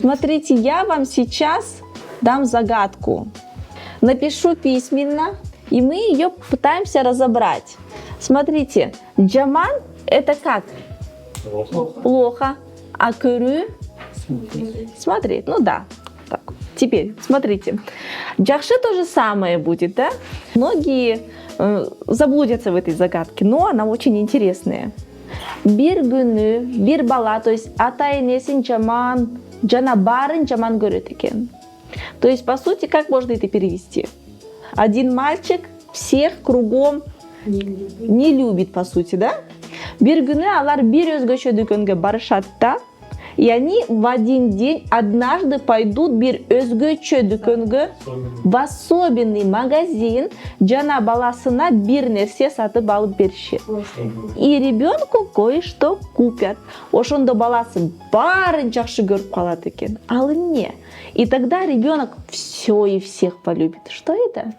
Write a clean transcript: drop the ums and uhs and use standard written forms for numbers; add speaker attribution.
Speaker 1: Смотрите, я вам сейчас дам загадку. Напишу письменно, и мы ее пытаемся разобрать. Смотрите, джаман это как? Плохо. А кюрю? Смотреть. Ну да. Так. Теперь, смотрите. Джахши то же самое будет, да? Многие заблудятся в этой загадке, но она очень интересная. Bir günü, bir bala, то есть ата энесин жаман, жана барын жаман көрөт экен. То есть, по сути, как можно это перевести? Один мальчик всех кругом не любит, по сути, да? Bir günü алар bir өзгөчө дүкөнгө барышат да, и они в один день однажды пойдут bir өзгөчө дүкөнгө, в особенный магазин, жана баласына bir нерсе сатып алып беришет. И ребенку кое-что купят. Ошондо баласы баарын жакшы көрүп калат экен. Ал эмне? И тогда ребенок все и всех полюбит. Что это?